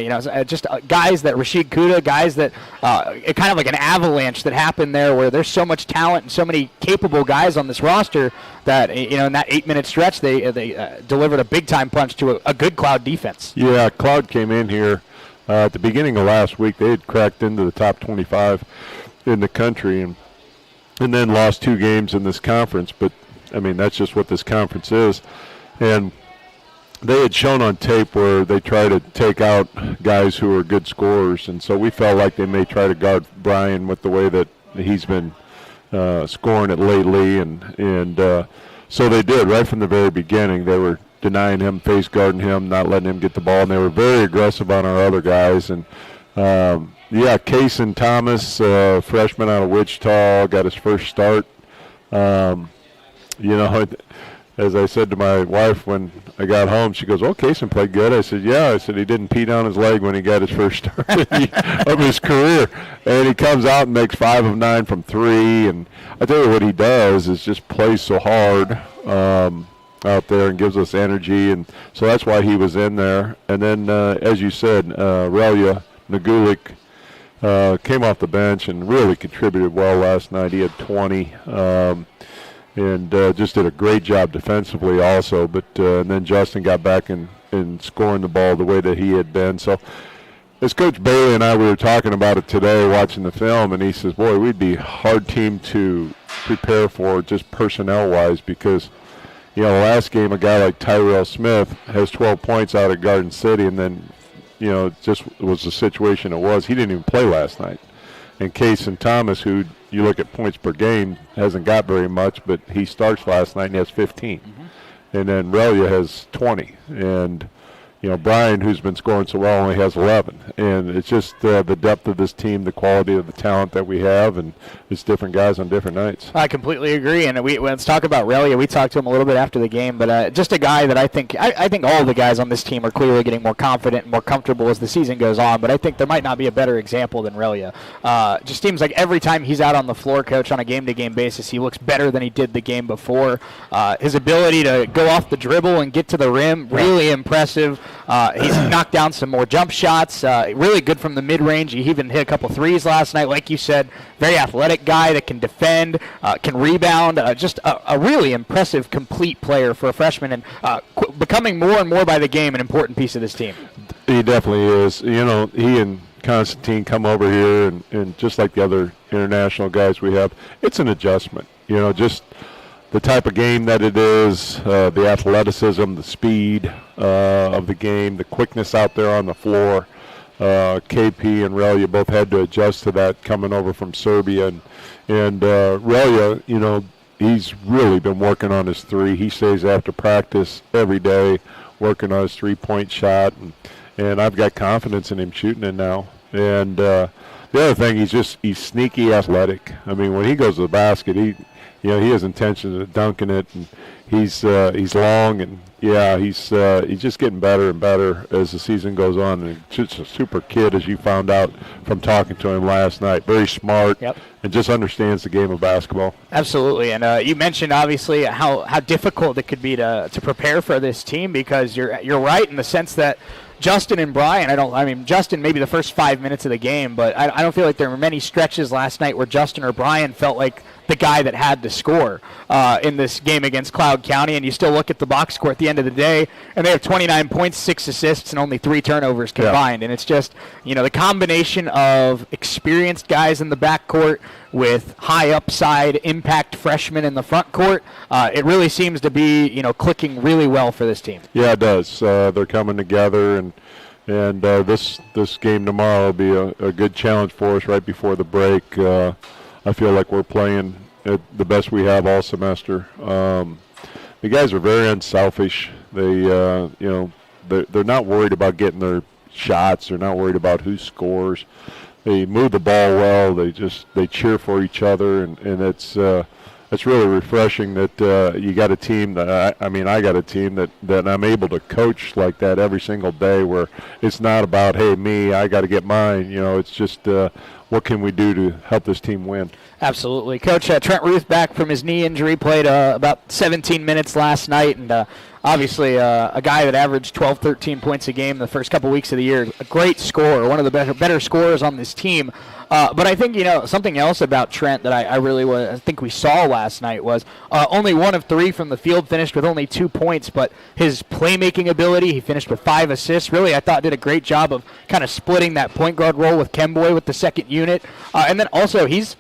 just guys that Rashid Kuda, guys that it kind of like an avalanche that happened there where there's so much talent and so many capable guys on this roster that, in that 8-minute stretch, they delivered a big-time punch to a good Cloud defense. Yeah, Cloud came in here. At the beginning of last week, they had cracked into the top 25 in the country and then lost 2 games in this conference. But, that's just what this conference is. And they had shown on tape where they try to take out guys who are good scorers. And so we felt like they may try to guard Brian with the way that he's been scoring it lately. And so they did right from the very beginning. They were denying him, face guarding him, not letting him get the ball, and they were very aggressive on our other guys. And KUSN Thomas, freshman out of Wichita, got his first start. As I said to my wife when I got home, she goes, "Oh, KUSN played good." I said, "Yeah." I said he didn't pee down his leg when he got his first start of his career, and he comes out and makes 5 of 9 from 3. And I tell you what he does is just plays so hard. Out there and gives us energy, and so that's why he was in there. And then, as you said, Relya Nagulich came off the bench and really contributed well last night. He had 20 and just did a great job defensively also. But and then Justin got back and scoring the ball the way that he had been. So as Coach Bailey and I, we were talking about it today watching the film, and he says, boy, we'd be a hard team to prepare for just personnel-wise because the last game, a guy like Tyrell Smith has 12 points out at Garden City, and then, just was the situation it was. He didn't even play last night. And KUSN Thomas, who you look at points per game, hasn't got very much, but he starts last night and he has 15. Mm-hmm. And then Relya has 20. And, Brian, who's been scoring so well, only has 11. And it's just the depth of this team, the quality of the talent that we have, and it's different guys on different nights. I completely agree. And let's talk about Relya. We talked to him a little bit after the game, but just a guy that I think all the guys on this team are clearly getting more confident and more comfortable as the season goes on, but I think there might not be a better example than Relya. Just seems like every time he's out on the floor, Coach, on a game-to-game basis, he looks better than he did the game before. His ability to go off the dribble and get to the rim, really impressive. He's knocked down some more jump shots, really good from the mid-range. He even hit a couple threes last night. Like you said, very athletic guy that can defend, can rebound, just a really impressive, complete player for a freshman, and becoming more and more by the game an important piece of this team. He definitely is. He and Constantine come over here, and just like the other international guys we have, it's an adjustment. Just the type of game that it is, the athleticism, the speed of the game, the quickness out there on the floor. KP and Relya both had to adjust to that coming over from Serbia. And Relya, he's really been working on his 3. He stays after practice every day, working on his 3-point shot. And I've got confidence in him shooting it now. And the other thing, he's sneaky athletic. When he goes to the basket, he has intentions of dunking it, and he's long, and he's just getting better and better as the season goes on. And just a super kid, as you found out from talking to him last night. Very smart, yep, and just understands the game of basketball. Absolutely, and you mentioned obviously how difficult it could be to prepare for this team, because you're right in the sense that Justin and Brian, Justin maybe the first 5 minutes of the game, but I don't feel like there were many stretches last night where Justin or Brian felt like the guy that had to score in this game against Cloud County. And you still look at the box score at the end of the day, and they have 29 points, 6 assists, and only 3 turnovers combined. Yeah. And it's just, the combination of experienced guys in the backcourt with high upside impact freshmen in the front court, it really seems to be, clicking really well for this team. Yeah, it does. They're coming together, and this game tomorrow will be a good challenge for us right before the break. I feel like we're playing the best we have all semester. the guys are very unselfish. They, they're not worried about getting their shots. They're not worried about who scores. They move the ball well. They cheer for each other, and it's really refreshing that you got a team that I got a team that I'm able to coach like that every single day, where it's not about, hey, me, I got to get mine. It's just what can we do to help this team win. Absolutely. Coach, Trent Ruth back from his knee injury, played about 17 minutes last night, and obviously a guy that averaged 12, 13 points a game the first couple weeks of the year. A great scorer, one of the better scorers on this team. But I think, something else about Trent that I think we saw last night was only 1 of 3 from the field, finished with only 2 points, but his playmaking ability, he finished with 5 assists. Really, I thought did a great job of kind of splitting that point guard role with Kemboy with the second unit. And then also he's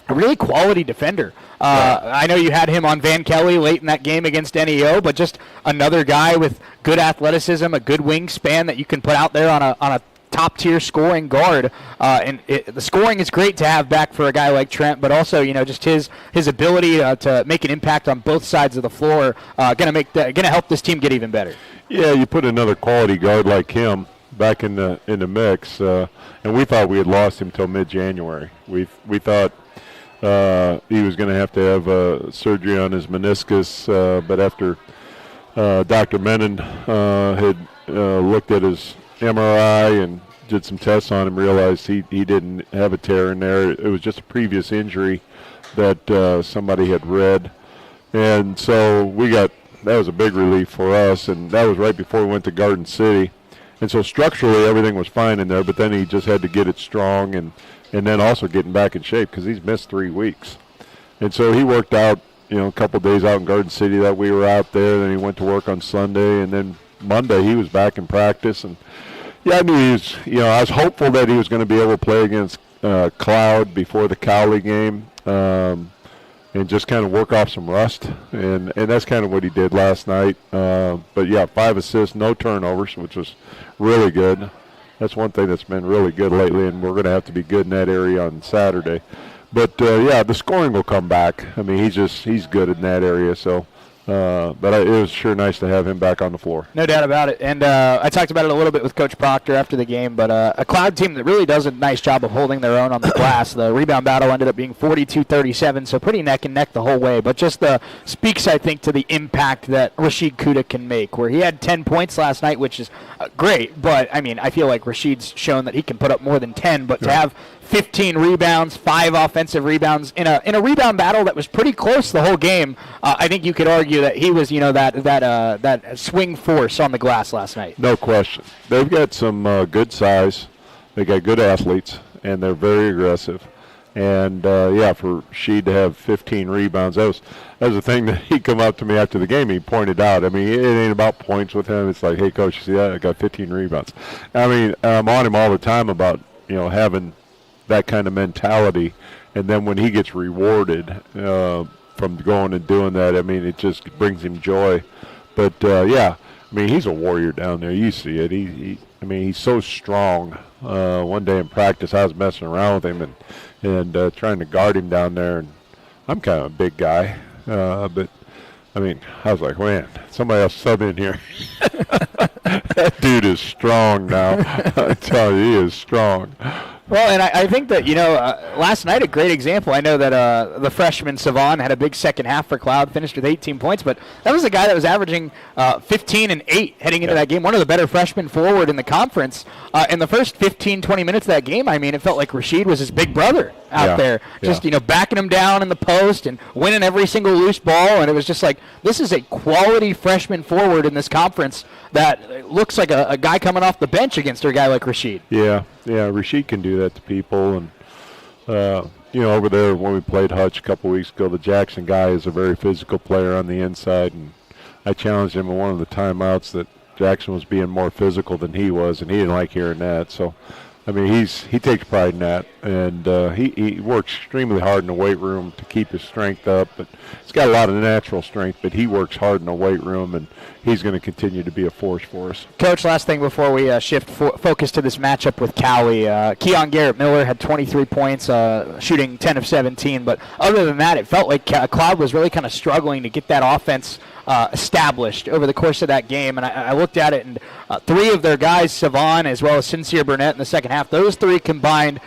a really quality defender. I know you had him on Van Kelly late in that game against NEO, but just another guy with good athleticism, a good wingspan that you can put out there on a top-tier scoring guard. The scoring is great to have back for a guy like Trent, but also, just his ability to make an impact on both sides of the floor, gonna help this team get even better. Yeah, you put another quality guard like him back in the mix, and we thought we had lost him till mid-January. We thought he was going to have surgery on his meniscus, but after Dr. Menon had looked at his MRI and did some tests on him, realized he didn't have a tear in there. It was just a previous injury that somebody had read. And so that was a big relief for us, and that was right before we went to Garden City. And so structurally everything was fine in there, but then he just had to get it strong and then also getting back in shape because he's missed 3 weeks. And so he worked out, a couple of days out in Garden City that we were out there. Then he went to work on Sunday, and then Monday he was back in practice. And yeah, I knew he was, I was hopeful that he was going to be able to play against Cloud before the Cowley game and just kind of work off some rust. And that's kind of what he did last night. But yeah, 5 assists, no turnovers, which was really good. That's one thing that's been really good lately, and we're going to have to be good in that area on Saturday. But, the scoring will come back. I mean, he's good in that area. So, but it was sure nice to have him back on the floor. No doubt about it. And I talked about it a little bit with Coach Proctor after the game, but a Cloud team that really does a nice job of holding their own on the glass. The rebound battle ended up being 42-37, so pretty neck and neck the whole way. But just speaks, I think, to the impact that Rashid Kuda can make, where he had 10 points last night, which is great. But, I feel like Rashid's shown that he can put up more than 10, but to have 15 rebounds, 5 offensive rebounds in a rebound battle that was pretty close the whole game. I think you could argue that he was, that swing force on the glass last night. No question. They've got some good size. They got good athletes, and they're very aggressive. And for Sheed to have 15 rebounds, that was the thing that he come up to me after the game. He pointed out. It ain't about points with him. It's like, hey, coach, you see that? I got 15 rebounds. I'm on him all the time about having that kind of mentality, and then when he gets rewarded from going and doing that, it just brings him joy. But he's a warrior down there. You see it. He's so strong. One day in practice, I was messing around with him and trying to guard him down there, and I'm kind of a big guy, but I was like, man, somebody else sub in here. That dude is strong now. I tell you, he is strong. Well, and I think that, last night a great example. I know that the freshman Savon had a big second half for Cloud, finished with 18 points, but that was a guy that was averaging 15 and 8 heading into that game. One of the better freshmen forward in the conference. In the first 15, 20 minutes of that game, it felt like Rashid was his big brother out there, just, backing him down in the post and winning every single loose ball. And it was just like, this is a quality freshman forward in this conference that looks like a guy coming off the bench against a guy like Rashid. Yeah, Rashid can do that to people. And, over there when we played Hutch a couple weeks ago, the Jackson guy is a very physical player on the inside. And I challenged him in one of the timeouts that Jackson was being more physical than he was, and he didn't like hearing that. So, he takes pride in that, and he works extremely hard in the weight room to keep his strength up. But he's got a lot of natural strength, but he works hard in the weight room, and he's going to continue to be a force for us. Coach, last thing before we shift focus to this matchup with Cowley. Keon Garrett-Miller had 23 points, shooting 10 of 17. But other than that, it felt like Cloud was really kind of struggling to get that offense established over the course of that game. And I looked at it, and 3 of their guys, Savon as well as Sincere Burnett in the second half, those 3 combined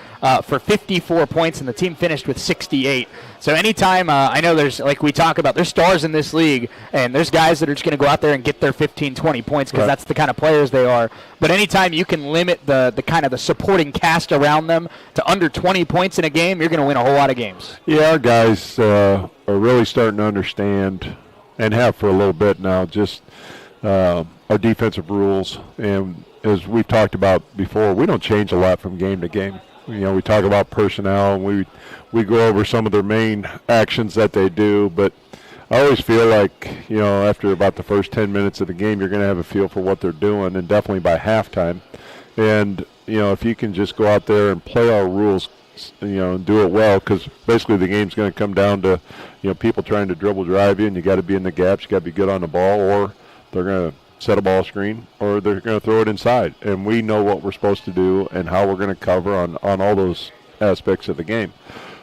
for 54 points, and the team finished with 68. So anytime, I know there's, like we talk about, there's stars in this league, and there's guys that are just going to go out there and get their 15, 20 points because that's the kind of players they are. But anytime you can limit the kind of the supporting cast around them to under 20 points in a game, you're going to win a whole lot of games. Yeah, our guys are really starting to understand, and have for a little bit now, just our defensive rules. And as we've talked about before, we don't change a lot from game to game. You know, we talk about personnel, and we go over some of their main actions that they do, but I always feel like, you know, after about the first 10 minutes of the game, you're going to have a feel for what they're doing, and definitely by halftime. And, you know, if you can just go out there and play our rules, you know, and do it well, because basically the game's going to come down to, you know, people trying to dribble drive you, and you got to be in the gaps, you got to be good on the ball, or they're going to set a ball screen, or they're going to throw it inside. And we know what we're supposed to do and how we're going to cover on all those aspects of the game.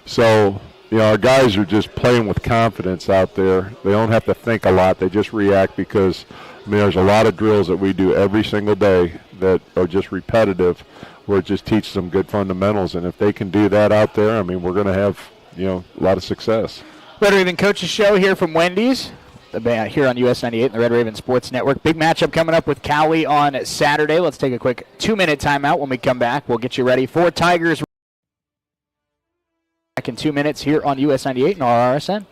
So, you know, our guys are just playing with confidence out there. They don't have to think a lot. They just react because, I mean, there's a lot of drills that we do every single day that are just repetitive, where it just teaches them good fundamentals. And if they can do that out there, I mean, we're going to have, you know, a lot of success. Red Raven Coaches Show here from Wendy's. Here on US 98 and the Red Raven Sports Network. Big matchup coming up with Cowley on Saturday. Let's take a quick 2-minute timeout. When we come back, we'll get you ready for Tigers. Back in 2 minutes here on US 98 and RRSN.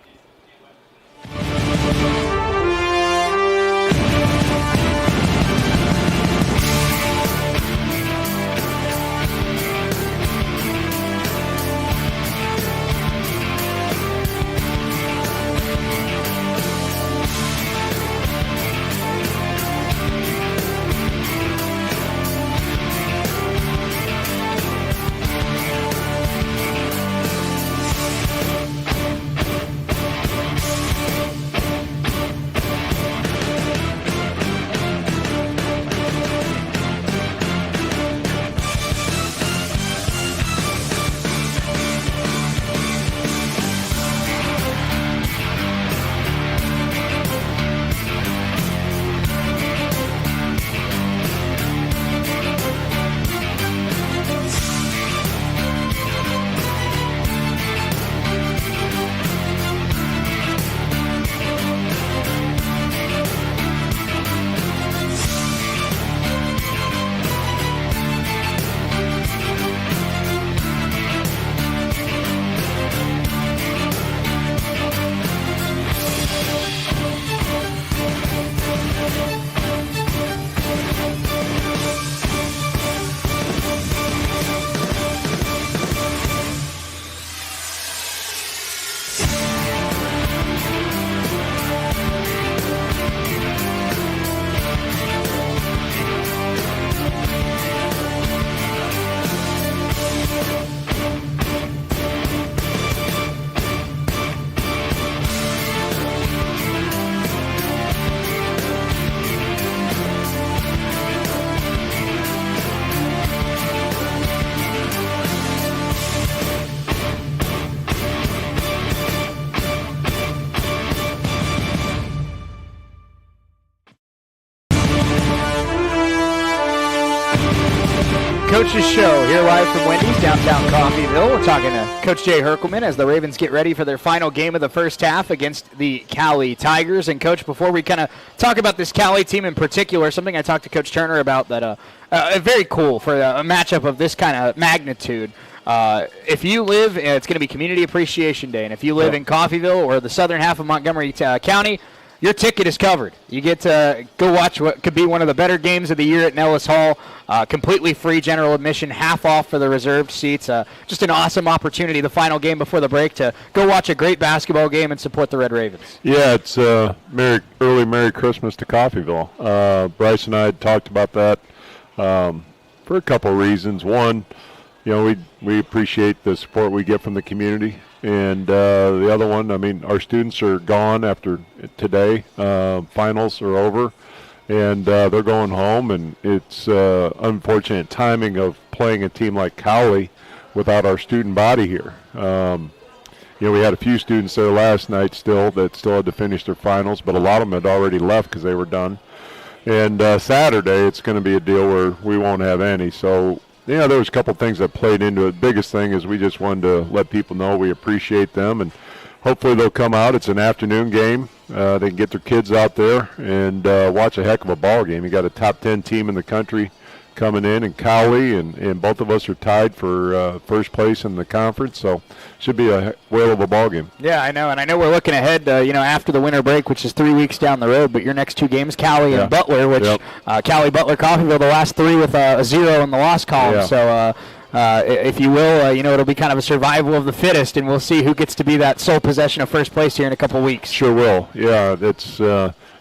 Coach's Show here live from Wendy's, downtown Coffeyville. We're talking to Coach Jay Herkelman as the Ravens get ready for their final game of the first half against the Cowley Tigers. And, Coach, before we kind of talk about this Cowley team in particular, something I talked to Coach Turner about that very cool for a matchup of this kind of magnitude. If you live, it's going to be Community Appreciation Day, and if you live in Coffeyville or the southern half of Montgomery County, your ticket is covered. You get to go watch what could be one of the better games of the year at Nellis Hall. Completely free general admission, half off for the reserved seats. Just an awesome opportunity, the final game before the break, to go watch a great basketball game and support the Red Ravens. Yeah, it's early Merry Christmas to Coffeyville. Bryce and I had talked about that for a couple of reasons. One, you know, we appreciate the support we get from the community. And the other one, I mean, our students are gone after today. Finals are over, and they're going home. And it's unfortunate timing of playing a team like Cowley without our student body here. we had a few students there last night that still had to finish their finals, but a lot of them had already left because they were done. And Saturday, it's going to be a deal where we won't have any. So, there was a couple things that played into it. Biggest thing is we just wanted to let people know we appreciate them, and hopefully they'll come out. It's an afternoon game. They can get their kids out there and watch a heck of a ball game. You got a top 10 team in the country coming in Cowley, and both of us are tied for first place in the conference, so should be a whale of a ball game. Yeah, I know, and I know we're looking ahead, after the winter break, which is 3 weeks down the road, but your next two games, Cowley and Butler, which Cowley, Butler, Coffeyville, the last three with a 0 in the loss column, so if you will, it'll be kind of a survival of the fittest, and we'll see who gets to be that sole possession of first place here in a couple weeks. Sure will. Yeah, it's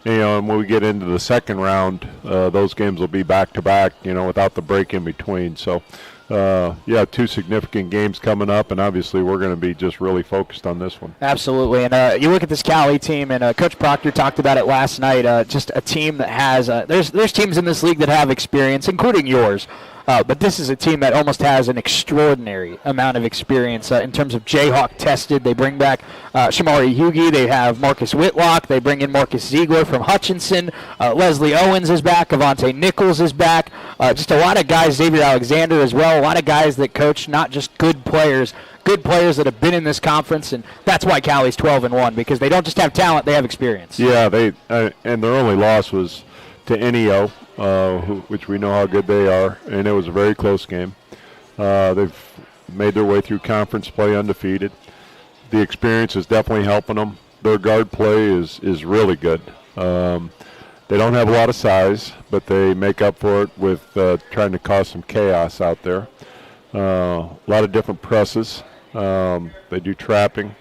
and when we get into the second round, those games will be back-to-back, without the break in between. So, two significant games coming up, and obviously we're going to be just really focused on this one. Absolutely. And you look at this Cowley team, and Coach Proctor talked about it last night, just a team that has there's teams in this league that have experience, including yours. But this is a team that almost has an extraordinary amount of experience in terms of Jayhawk tested. They bring back Shamari Hugie. They have Marcus Whitlock. They bring in Marcus Ziegler from Hutchinson. Leslie Owens is back. Avante Nichols is back. Just a lot of guys, Xavier Alexander as well, a lot of guys that coach, not just good players that have been in this conference, and that's why Cowley's 12-1, because they don't just have talent, they have experience. Yeah, and their only loss was to NEO, which we know how good they are, and it was a very close game. They've made their way through conference play undefeated. The experience is definitely helping them. Their guard play is really good. They don't have a lot of size, but they make up for it with trying to cause some chaos out there. A lot of different presses. They do trapping,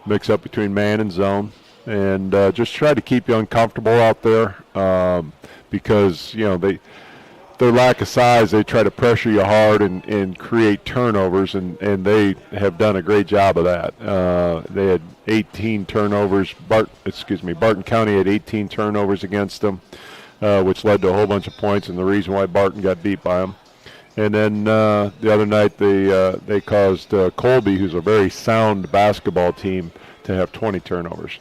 mix up between man and zone, and just try to keep you uncomfortable out there because, their lack of size, they try to pressure you hard and create turnovers, and they have done a great job of that. They had 18 turnovers. Barton County had 18 turnovers against them, which led to a whole bunch of points, and the reason why Barton got beat by them. And then the other night they caused Colby, who's a very sound basketball team, to have 20 turnovers.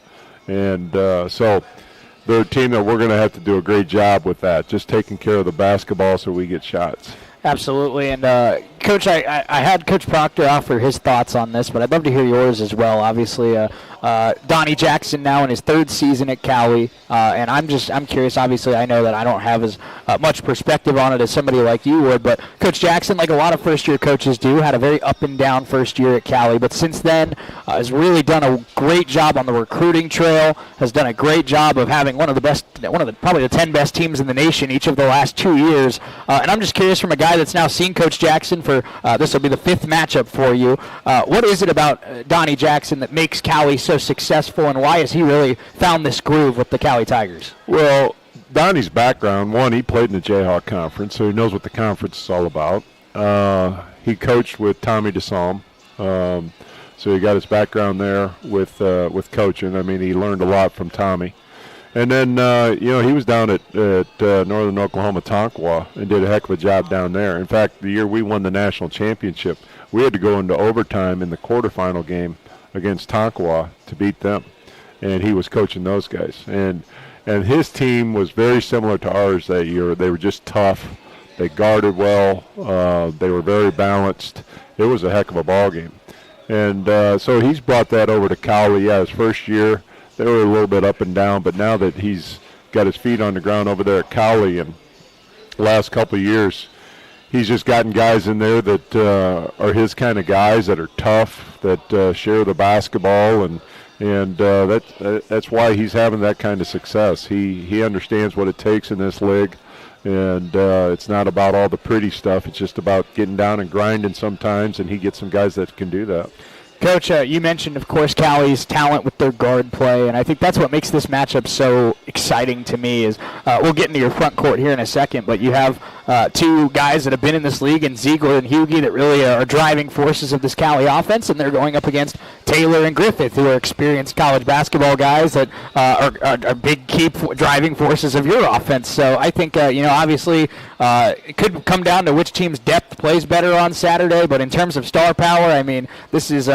And so they're a team that we're going to have to do a great job with that, just taking care of the basketball so we get shots. Absolutely. And, Coach, I had Coach Proctor offer his thoughts on this, but I'd love to hear yours as well. Obviously, Donnie Jackson now in his third season at Cowley, and I'm curious. Obviously, I know that I don't have as much perspective on it as somebody like you would, but Coach Jackson, like a lot of first-year coaches do, had a very up-and-down first year at Cowley, but since then has really done a great job on the recruiting trail, has done a great job of having probably the 10 best teams in the nation each of the last 2 years. And I'm just curious, from a guy that's now seen Coach Jackson for this will be the fifth matchup for you. What is it about Donnie Jackson that makes Cowley so successful, and why has he really found this groove with the Cowley Tigers? Well, Donnie's background, one, he played in the Jayhawk Conference, so he knows what the conference is all about. He coached with Tommy DeSalm, so he got his background there with coaching. I mean, he learned a lot from Tommy. And then, he was down at Northern Oklahoma Tonkawa and did a heck of a job down there. In fact, the year we won the national championship, we had to go into overtime in the quarterfinal game against Tonkawa to beat them. And he was coaching those guys. And his team was very similar to ours that year. They were just tough. They guarded well. They were very balanced. It was a heck of a ball game. And so he's brought that over to Cowley. Yeah, his first year, they were a little bit up and down, but now that he's got his feet on the ground over there at Cowley, and the last couple of years, he's just gotten guys in there that are his kind of guys, that are tough, that share the basketball, and that's why he's having that kind of success. He understands what it takes in this league, and it's not about all the pretty stuff. It's just about getting down and grinding sometimes, and he gets some guys that can do that. Coach, you mentioned, of course, Cowley's talent with their guard play, and I think that's what makes this matchup so exciting to me. Is we'll get into your front court here in a second, but you have two guys that have been in this league, in Ziegler and Hugie, that really are driving forces of this Cowley offense, and they're going up against Taylor and Griffith, who are experienced college basketball guys that are big key driving forces of your offense. So I think, obviously it could come down to which team's depth plays better on Saturday, but in terms of star power, I mean, this is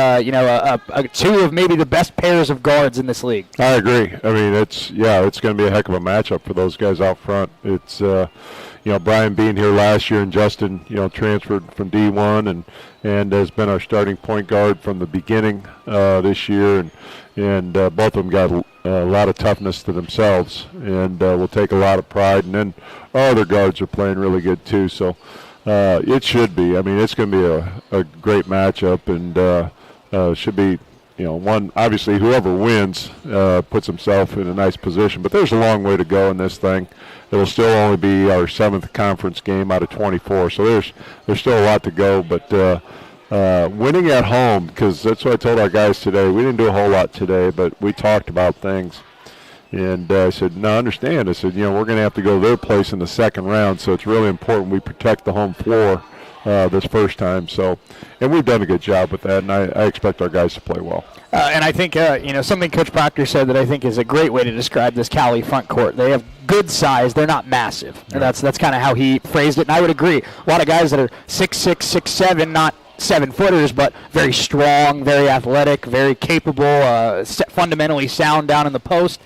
two of maybe the best pairs of guards in this league. I agree. I mean, it's going to be a heck of a matchup for those guys out front. It's Brian being here last year and Justin, transferred from D1 and has been our starting point guard from the beginning this year, and both of them got a lot of toughness to themselves, and will take a lot of pride. And then our other guards are playing really good too. So it should be. I mean, it's going to be a great matchup, and should be. One, obviously, whoever wins puts himself in a nice position. But there's a long way to go in this thing. It'll still only be our 7th conference game out of 24. So there's still a lot to go. But winning at home, because that's what I told our guys today. We didn't do a whole lot today, but we talked about things. And I said, no, understand. I said, we're going to have to go to their place in the second round. So it's really important we protect the home floor this first time. So, and we've done a good job with that, and I expect our guys to play well. And I think, something Coach Proctor said that I think is a great way to describe this Cali front court. They have good size. They're not massive. And that's kind of how he phrased it, and I would agree. A lot of guys that are 6'6", 6'7", not 7-footers, but very strong, very athletic, very capable, fundamentally sound down in the post.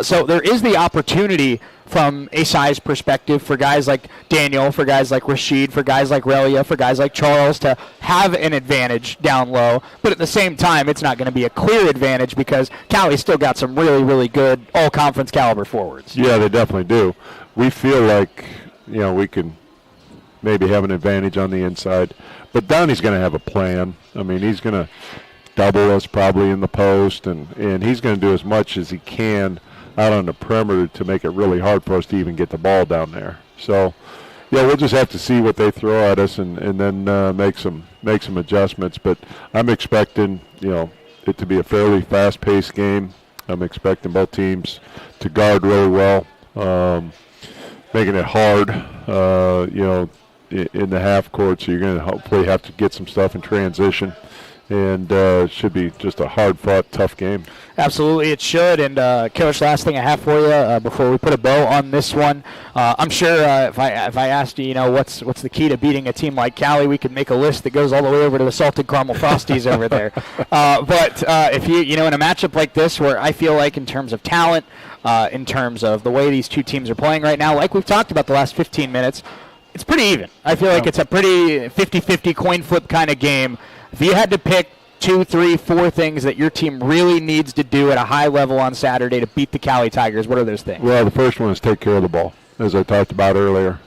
So there is the opportunity from a size perspective for guys like Daniel, for guys like Rashid, for guys like Relia, for guys like Charles to have an advantage down low. But at the same time, it's not going to be a clear advantage because Cali's still got some really, really good all-conference caliber forwards. Yeah, they definitely do. We feel like, we can maybe have an advantage on the inside. But Donnie's going to have a plan. I mean, he's going to double us probably in the post, and he's going to do as much as he can out on the perimeter to make it really hard for us to even get the ball down there. So, we'll just have to see what they throw at us and then make some adjustments. But I'm expecting, it to be a fairly fast-paced game. I'm expecting both teams to guard really well, making it hard, in the half court. So you're going to hopefully have to get some stuff in transition. And it should be just a hard-fought, tough game. Absolutely, it should. And, Coach, last thing I have for you before we put a bow on this one, I'm sure if I asked you, what's the key to beating a team like Cali, we could make a list that goes all the way over to the Salted Caramel Frosties over there. But if in a matchup like this where I feel like in terms of talent, in terms of the way these two teams are playing right now, like we've talked about the last 15 minutes, it's pretty even. I feel like it's a pretty 50-50 coin flip kind of game. If you had to pick 2, 3, 4 things that your team really needs to do at a high level on Saturday to beat the Cali Tigers, what are those things? Well, the first one is take care of the ball, as I talked about earlier.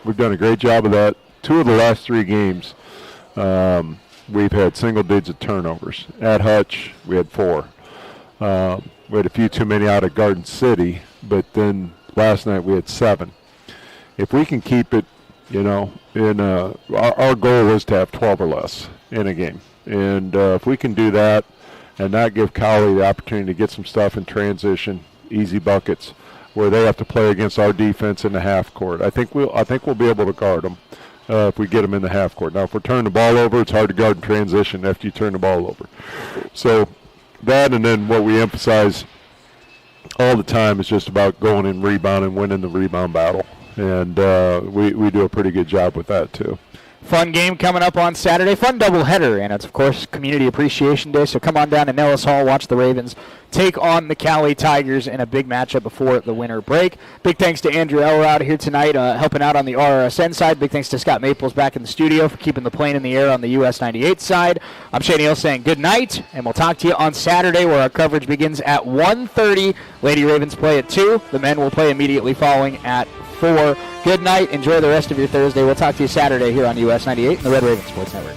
We've done a great job of that. 2 of the last 3 games, we've had single-digit turnovers. At Hutch, we had 4. We had a few too many out at Garden City, but then last night we had 7. If we can keep it, our goal is to have 12 or less in a game. And if we can do that and not give Cali the opportunity to get some stuff in transition, easy buckets, where they have to play against our defense in the half court, I think we'll be able to guard them if we get them in the half court. Now, if we're turning the ball over, it's hard to guard in transition after you turn the ball over. So that, and then what we emphasize all the time is just about going and rebounding, winning the rebound battle. And we do a pretty good job with that, too. Fun game coming up on Saturday. Fun doubleheader, and it's, of course, Community Appreciation Day. So come on down to Nellis Hall, watch the Ravens take on the Cali Tigers in a big matchup before the winter break. Big thanks to Andrew Elrod here tonight helping out on the RSN side. Big thanks to Scott Maples back in the studio for keeping the plane in the air on the US 98 side. I'm Shane Neal saying good night, and we'll talk to you on Saturday where our coverage begins at 1:30. Lady Ravens play at 2. The men will play immediately following at 4. Good night. Enjoy the rest of your Thursday. We'll talk to you Saturday here on US 98 and the Red Raven Sports Network.